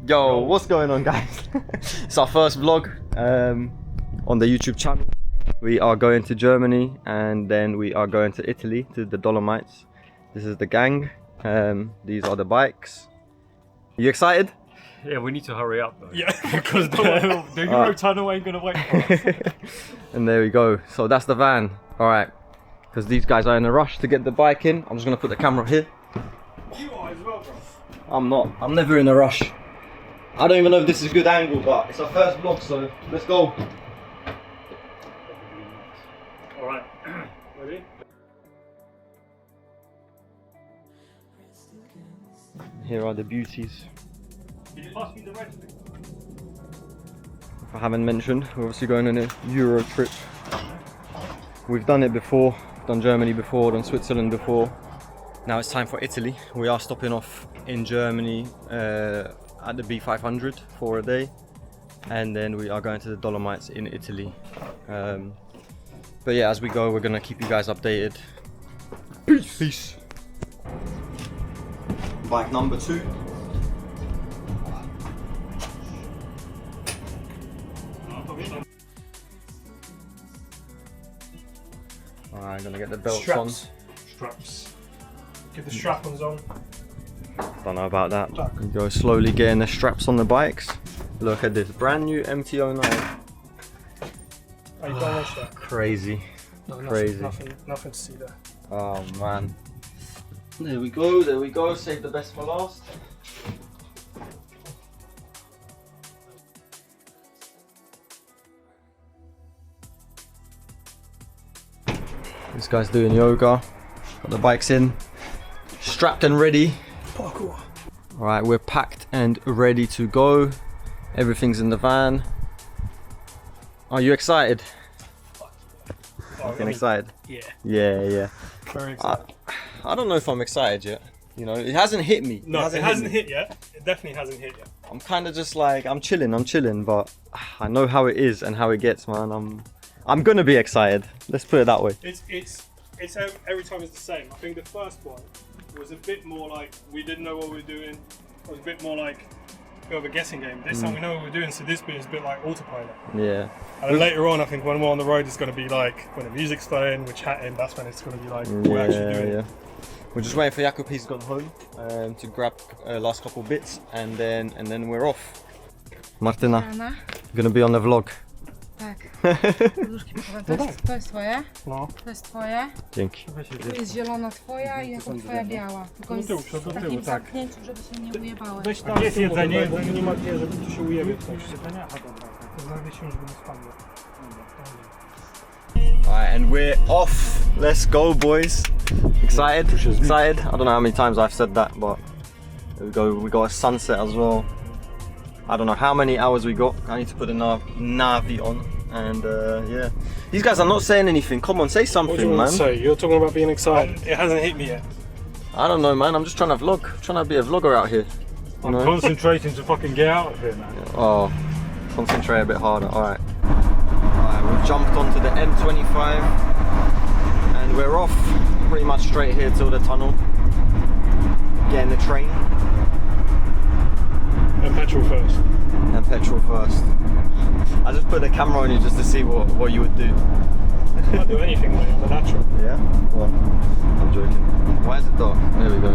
Yo, what's going on, guys? It's our first vlog on the YouTube channel. We are going to Germany and then we are going to Italy, to the Dolomites. This is the gang. These are the bikes. You excited? Yeah, we need to hurry up though. Yeah, because the Eurotunnel ain't gonna wait for us. And there we go. So that's the van. Alright. Because these guys are in a rush to get the bike in. I'm just going to put the camera here. You are as well, bro. I'm not. I'm never in a rush. I don't even know if this is a good angle, but it's our first vlog, so let's go. Alright. Ready? Here are the beauties. Did you pass me the red thing? If I haven't mentioned, we're obviously going on a Eurotrip. We've done it before, done Germany before, done Switzerland before. Now it's time for Italy. We are stopping off in Germany at the B500 for a day. And then we are going to the Dolomites in Italy. But yeah, as we go, we're gonna keep you guys updated. Peace! Peace! Bike number 2. Alright, gonna get the belts on. Straps. Get the strap-ons on. Don't know about that. We go slowly getting the straps on the bikes. Look at this, brand new MT-09. Oh, you don't watch that? Crazy. No, Crazy. Nothing to see there. Oh man. There we go, save the best for last. This guy's doing yoga. Got the bikes in, strapped and ready. Parkour. Alright, we're packed and ready to go. Everything's in the van. Are you excited? Fucking excited? Yeah. Yeah. Very excited. I don't know if I'm excited yet. You know, it hasn't hit me. No, it hasn't hit yet. It definitely hasn't hit yet. I'm kind of just like, I'm chilling, but I know how it is and how it gets, man. I'm gonna be excited. Let's put it that way. It's every time it's the same. I think the first one was a bit more like we didn't know what we were doing. It was a bit more like a bit of a guessing game. This time we know what we're doing, so this bit is a bit like autopilot. Yeah. And then later on, I think when we're on the road, it's going to be like when the music's playing, we're chatting. That's when it's going to be like we're actually doing it. We're just waiting for Jakob. He's gone home to grab last couple bits, and then we're off. Martyna, gonna be on the vlog. Tak. Różki to jest twoje? No. To jest twoje? Dzięki. Tu jest zielona twoja i jako twoja biała. Tylko jest w takim zamknięciu, żeby się nie ujebały. Weź tam jest jedzenie, nie ma gdzie, żeby tu się ujebie coś. Znajdzie się, żeby nie spadło. Alright, and we're off. Let's go, boys. Excited? Excited? I don't know how many times I've said that, but there we go. We got a sunset as well. I don't know how many hours we got. I need to put a Navi on, and yeah. These guys are not saying anything. Come on, say something, what do you man. Want to say? You're talking about being excited. It hasn't hit me yet. I don't know, man. I'm just trying to vlog. Trying to be a vlogger out here. I'm concentrating to fucking get out of here, man. Oh, concentrate a bit harder. Alright. Alright, we've jumped onto the M25 and we're off pretty much straight here till the tunnel. Getting the train. And petrol first. And petrol first. I just put the camera on you just to see what you would do. I'll do anything, mate. I'm a natural. Yeah? Well, I'm joking. Why is it dark? There we go.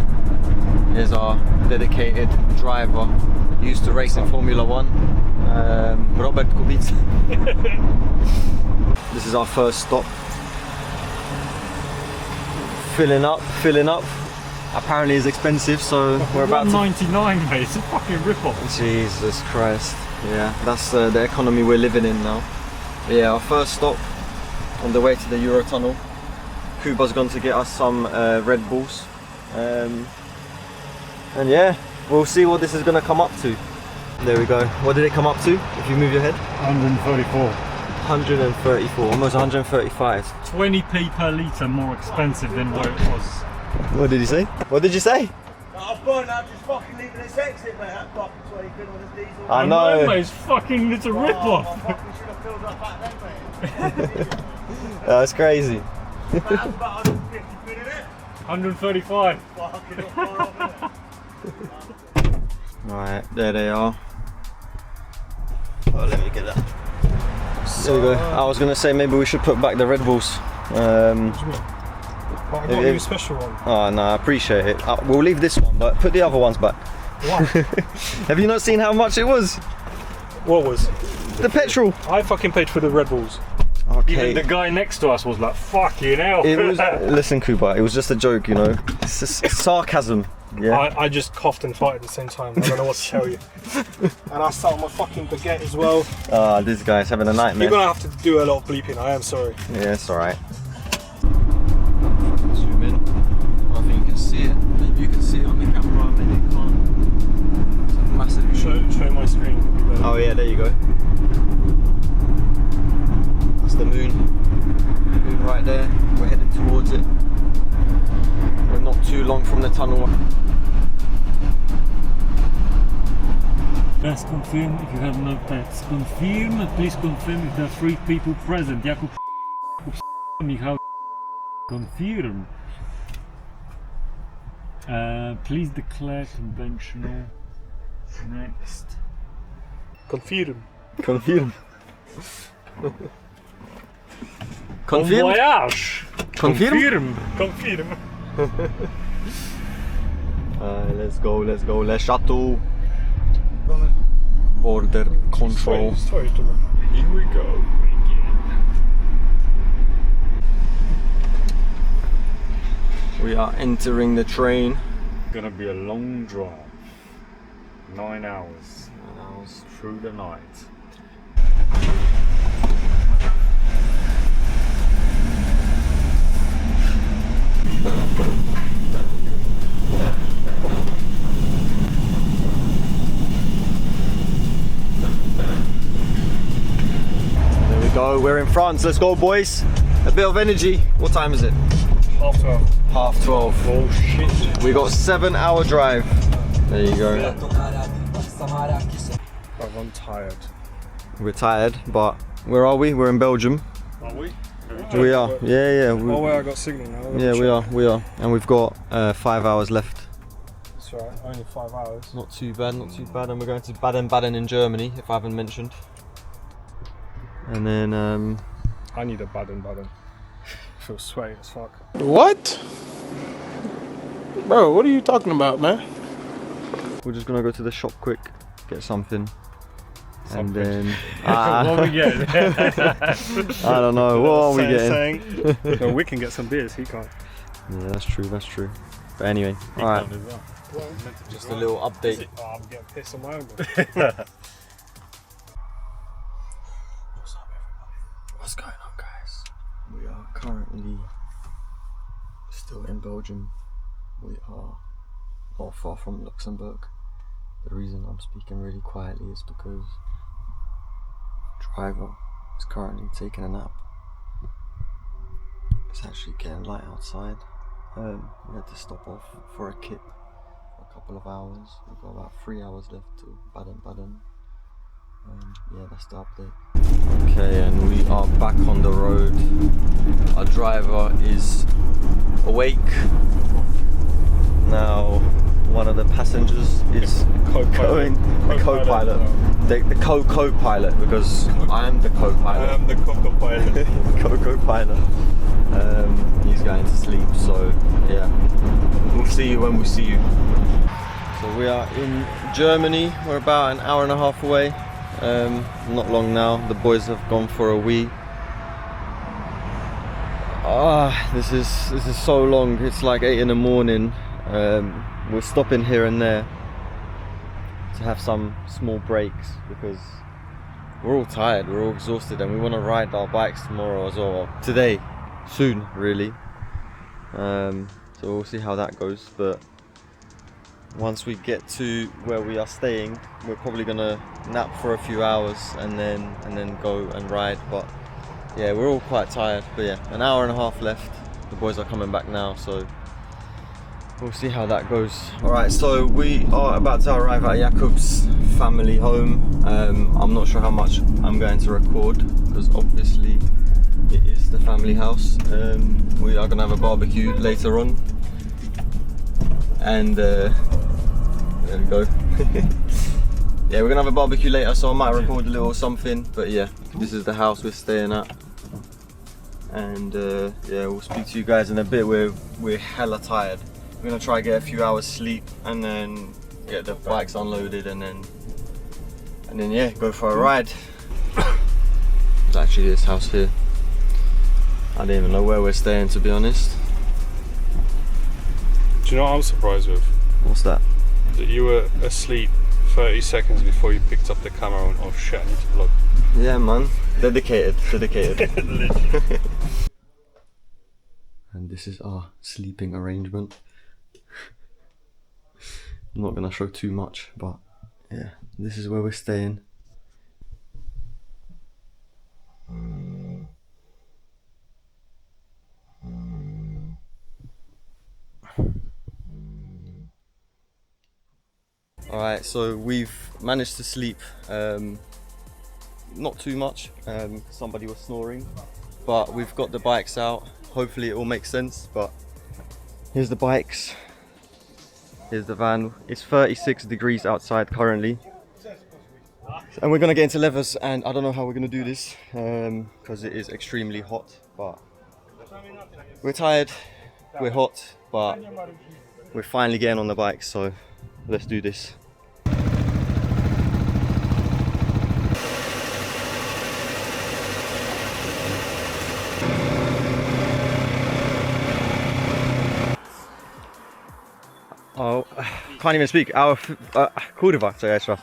Here's our dedicated driver. Used to race in Formula 1. Robert Kubica. This is our first stop. Filling up. Apparently it's expensive, so we're about to... $1.99, mate. It's a fucking rip-off. Jesus Christ. Yeah, that's the economy we're living in now. But yeah, our first stop on the way to the Eurotunnel. Kuba's gone to get us some Red Bulls. And yeah, we'll see what this is going to come up to. There we go. What did it come up to, if you move your head? 134. 134, almost 135. 20p per litre more expensive than what it was. What did he say? What did you say? I've gone out just fucking leaving this exit, mate. That fucking 20 quid on this diesel. I know. Mate, it's fucking, it's a rip-off. I fucking should have filled up back then, mate. That's crazy. That's about 150 quid in it. 135. Fucking not far off, innit? Right, there they are. Oh, let me get that. There we go. I was gonna say maybe we should put back the Red Bulls. But I got you a special one. Oh no, I appreciate it. We'll leave this one, but put the other ones back. Why? Have you not seen how much it was? What was? The petrol. I fucking paid for the Red Bulls. Okay. Even the guy next to us was like, fucking hell. It was. Listen, Kuba. It was just a joke, you know. It's just sarcasm. Yeah. I just coughed and farted at the same time. I don't know what to tell you. And I sat on my fucking baguette as well. Ah, this guy's having a nightmare. You're gonna have to do a lot of bleeping. I am sorry. Yeah, it's alright. Zoom in. I don't think you can see it. Maybe you can see it on the camera, maybe you can't. It's a massive. Show my screen. Oh yeah, there you go. That's the moon. Moon right there. We're heading towards it. We're not too long from the tunnel. Press confirm if you have no pets. Confirm, please confirm if there are 3 people present. Jakub, Michał. Confirm. Please declare conventional. Next. Confirm. Confirm. Bon Confirm. voyage! Confirm. Confirm. Let's go. Les Chateau. Border control. Sorry, Here we go. We are entering the train. Gonna be a long drive. 9 hours. 9 hours through the night. There we go. We're in France. Let's go, boys. A bit of energy. What time is it? 12:30. 12:30. Oh shit. We got 7-hour drive. There you go. I'm tired. We're tired, but where are we? We're in Belgium. Are we? We are. Yeah. Oh wait, I got signal now. Yeah, we are. And we've got 5 hours left. That's right, only 5 hours. Not too bad. And we're going to Baden-Baden in Germany, if I haven't mentioned. And then, I need a Baden-Baden. I feel sweaty as fuck. What? Bro, what are you talking about, man? we're just gonna go to the shop quick, get something. And then What we get? I don't know, what are we getting? No, we can get some beers, he can't. Yeah, that's true. But anyway, alright. Just a little update. Oh, I'm getting pissed on my own. What's up, everybody? What's going on, guys? We are currently still in Belgium. We are not far from Luxembourg. The reason I'm speaking really quietly is because the driver is currently taking a nap. It's actually getting light outside. We had to stop off for a kip for a couple of hours. We've got about 3 hours left to Baden-Baden. Yeah, that's the update. Okay, and we are back on the road. Our driver is awake. Now, one of the passengers is going, the co-pilot. The co-pilot, because I'm the co-pilot. I am the co-pilot. Co-pilot. He's going to sleep, so yeah. We'll see you when we see you. So we are in Germany. We're about an hour and a half away. Not long now. The boys have gone for a wee. This is so long. It's like 8 in the morning. We're stopping here and there to have some small breaks because we're all tired, we're all exhausted, and we want to ride our bikes tomorrow as well. Today, soon, really. So we'll see how that goes. But once we get to where we are staying, we're probably gonna nap for a few hours and then go and ride. But yeah, we're all quite tired. But yeah, an hour and a half left. The boys are coming back now, so we'll see how that goes. Alright, so we are about to arrive at Jakub's family home. I'm not sure how much I'm going to record because obviously it is the family house. We are going to have a barbecue later on. And there we go. Yeah, we're gonna have a barbecue later, so I might record a little something. But yeah, this is the house we're staying at, and yeah, we'll speak to you guys in a bit. We're hella tired. We're gonna try and get a few hours sleep, and then get the bikes unloaded, and then yeah, go for a ride. It's actually this house here. I don't even know where we're staying, to be honest. Do you know what I was surprised with? What's that? That you were asleep 30 seconds before you picked up the camera and oh shit, I need to vlog. Yeah, man. Dedicated. And this is our sleeping arrangement. I'm not gonna show too much, but yeah, this is where we're staying. Alright, so we've managed to sleep, not too much, somebody was snoring, but we've got the bikes out. Hopefully it all makes sense, but here's the bikes, here's the van. It's 36 degrees outside currently, and we're gonna get into levers, and I don't know how we're gonna do this, because it is extremely hot, but we're tired, we're hot, but we're finally getting on the bike, so let's do this. Oh, can't even speak. Our kurwa, co ja jeszcze raz.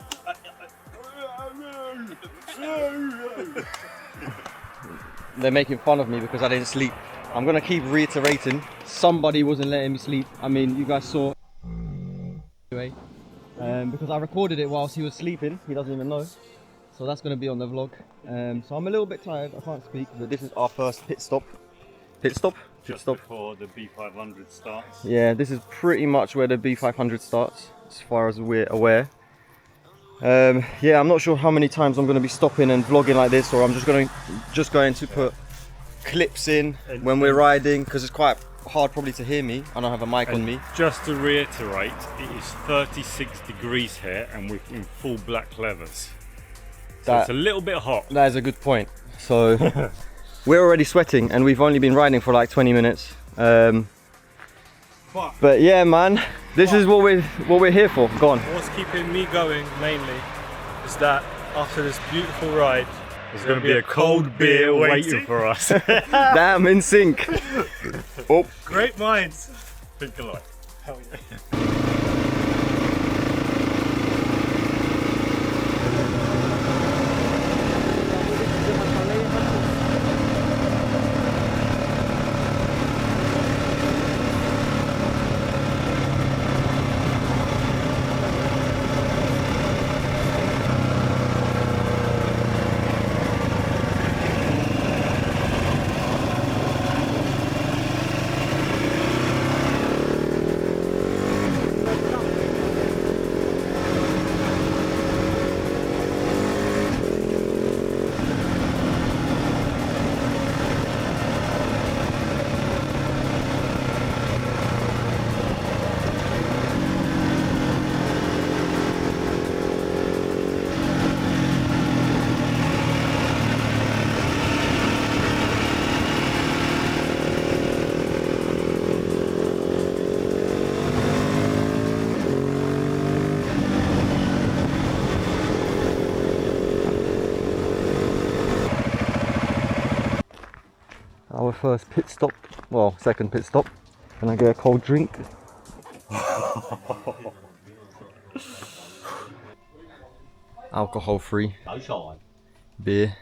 They're making fun of me because I didn't sleep. I'm gonna keep reiterating. Somebody wasn't letting me sleep. I mean, you guys saw. Anyway, because I recorded it whilst he was sleeping. He doesn't even know. So that's gonna be on the vlog. So I'm a little bit tired. I can't speak, but this is our first pit stop. Just before the B500 starts. Yeah, this is pretty much where the B500 starts, as far as we're aware. Yeah, I'm not sure how many times I'm going to be stopping and vlogging like this, or I'm just going to put clips in when we're riding, because it's quite hard probably to hear me. I don't have a mic on me. Just to reiterate, it is 36 degrees here and we're in full black leathers. So it's a little bit hot. That is a good point. So we're already sweating and we've only been riding for like 20 minutes. But yeah, man, this is what we're here for. Go on. What's keeping me going mainly is that after this beautiful ride, There's going to be a cold beer waiting for us. Damn, in sync. Oh, great minds. Think alike. Hell yeah. our first pit stop. Well, second pit stop. Can I get a cold drink? Alcohol free beer.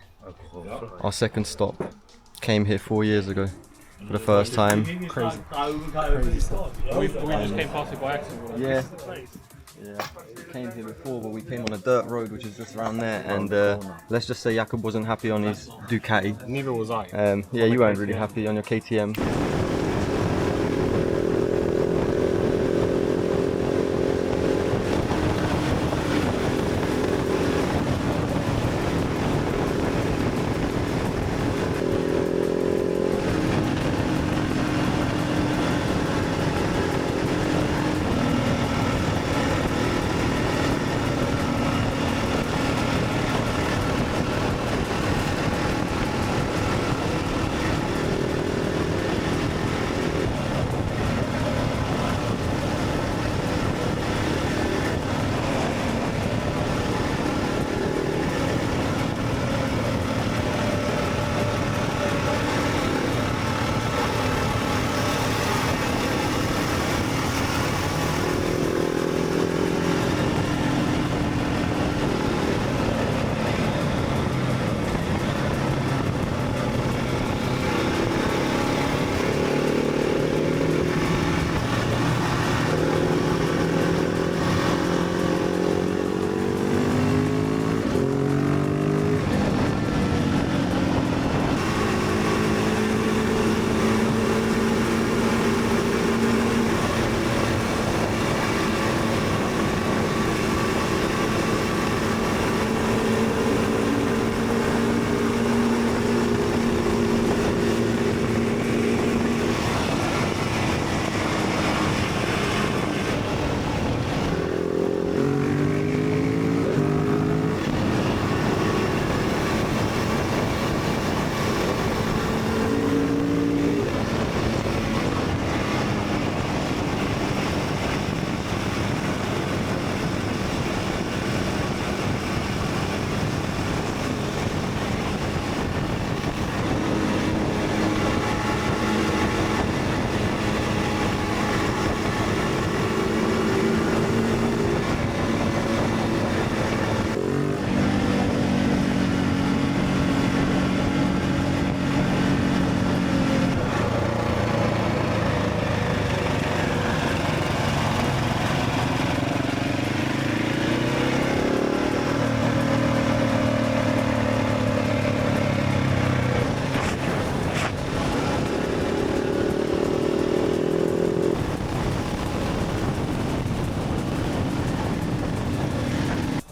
Our second stop. Came here 4 years ago for the first time. Crazy. We just came past it by accident. Yeah. Yeah. We came here before, but we came on a dirt road which is just around there, and let's just say Jakob wasn't happy on his Ducati. Neither was I. Yeah, you weren't really happy on your KTM.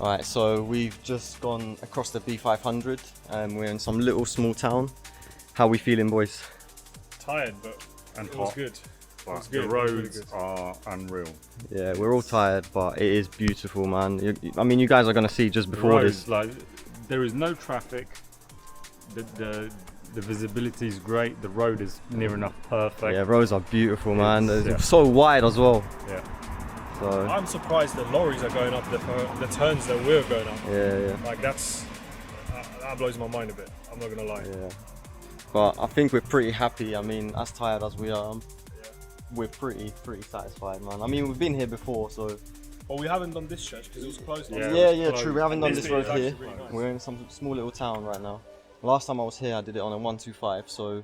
Alright, so we've just gone across the B500 and we're in some little small town. How we feeling, boys? Tired, but And it was hot. good. But good, the it was really roads good. are unreal. Yeah, we're all tired, but it is beautiful, man. I mean, you guys are gonna see just The before roads, this. like, there is no traffic. The visibility is great. The road is near enough perfect. Yeah, roads are beautiful, man. It's- They're yeah. so wide as well. Yeah. So I'm surprised that lorries are going up the turns that we're going up. yeah. Like that blows my mind a bit. I'm not gonna lie. Yeah, but I think we're pretty happy. I mean, as tired as we are, we're pretty satisfied, man. I mean, we've been here before, so Well, we haven't done this stretch because it was closed. last Yeah. time. yeah, true. We haven't done This this bit road is actually here. really nice. We're in some small little town right now. Last time I was here, I did it on a 125, so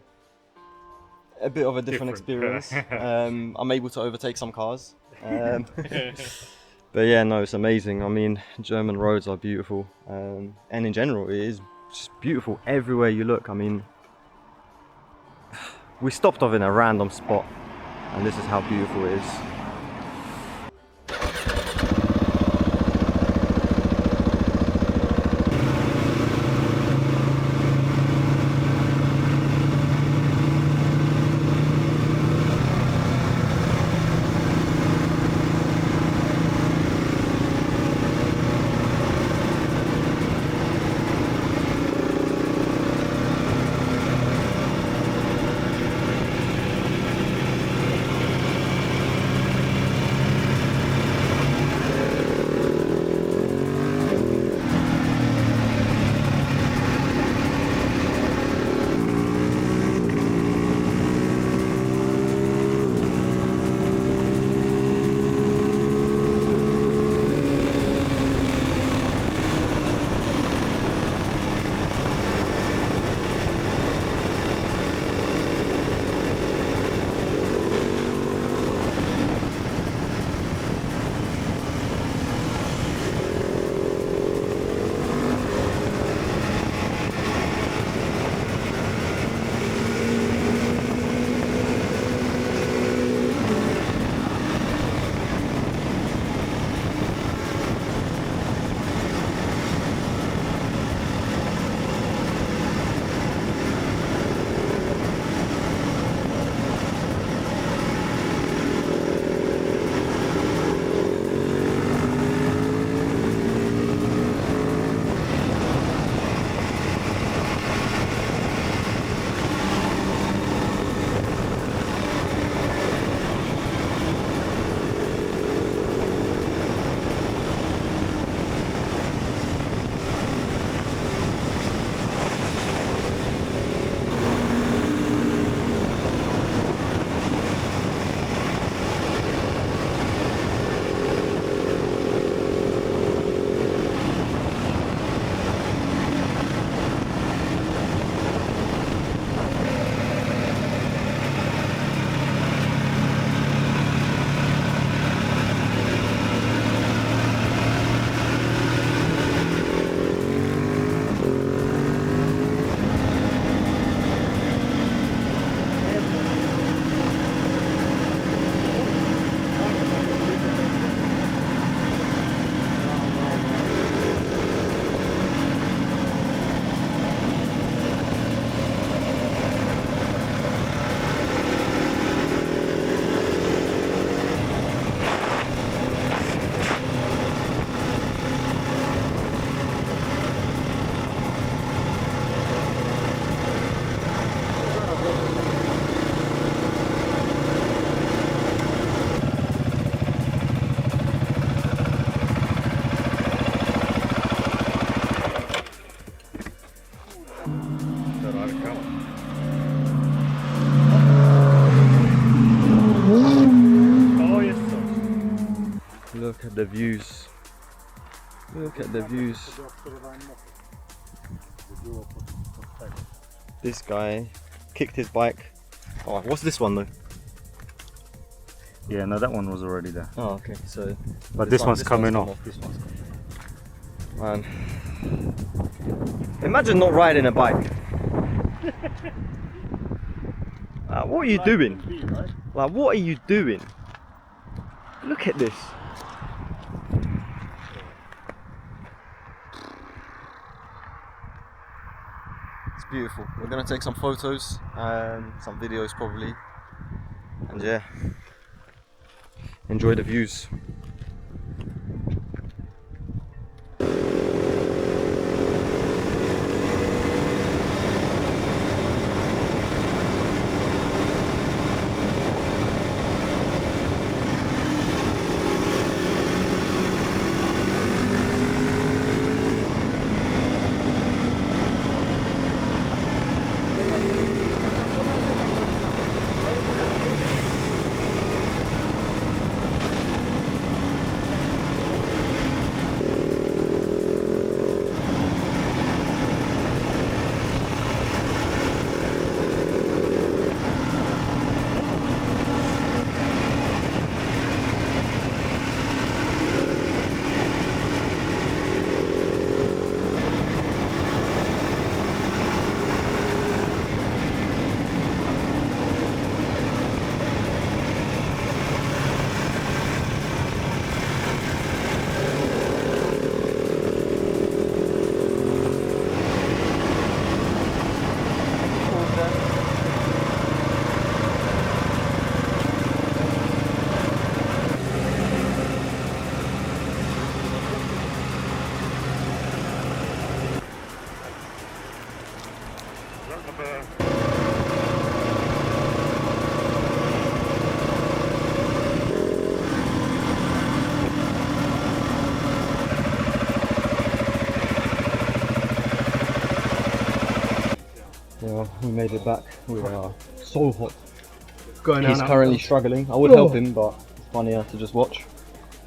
a bit of a different experience. I'm able to overtake some cars. But yeah, no, it's amazing. I mean, German roads are beautiful, and in general, it is just beautiful everywhere you look. I mean, we stopped off in a random spot, and this is how beautiful it is. Look at the views. Look at the views. This guy kicked his bike. Oh, what's this one though? Yeah, no, that one was already there. Oh, okay. So, But this one's coming off. This one's coming. Man, imagine not riding a bike. What are you doing? Like, what are you doing? Look at this. beautiful. We're gonna take some photos, some videos probably, and yeah, enjoy the views. Yeah, we made it back. We are so hot. He's currently struggling. I would help him, but it's funnier to just watch.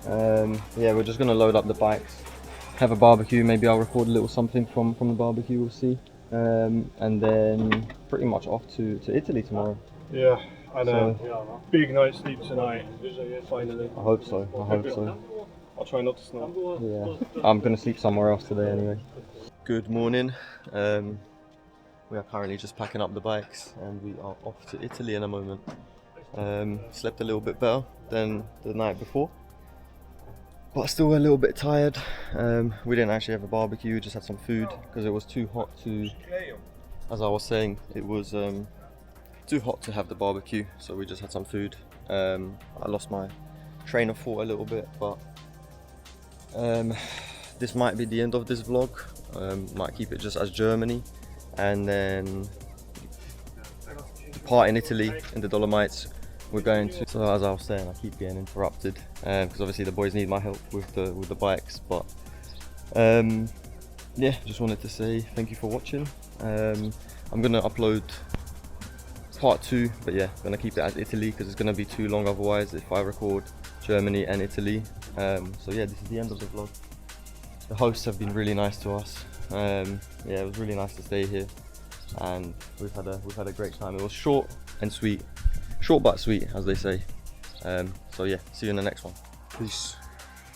Yeah, we're just gonna load up the bikes, have a barbecue. Maybe I'll record a little something from the barbecue. We'll see. And then pretty much off to Italy tomorrow. Yeah, and So- big night's sleep tonight. Finally. I hope so. I hope so. I'll try not to snore. Yeah, I'm gonna sleep somewhere else today anyway. Good morning. We are currently just packing up the bikes and we are off to Italy in a moment. Slept a little bit better than the night before, but still a little bit tired. We didn't actually have a barbecue, just had some food because it was too hot to, as I was saying, it was too hot to have the barbecue, so we just had some food. I lost my train of thought a little bit, but this might be the end of this vlog. Might keep it just as Germany, and then the part in Italy in the Dolomites we're going to. So as I was saying, I keep getting interrupted because obviously the boys need my help with the bikes, but yeah, just wanted to say thank you for watching. I'm gonna upload part 2, but yeah, I'm gonna keep it as Italy because it's gonna be too long otherwise if I record Germany and Italy. So yeah, this is the end of the vlog. The hosts have been really nice to us. Yeah, it was really nice to stay here, and we've had a great time. It was short and sweet, short but sweet, as they say. So yeah, see you in the next one. Peace.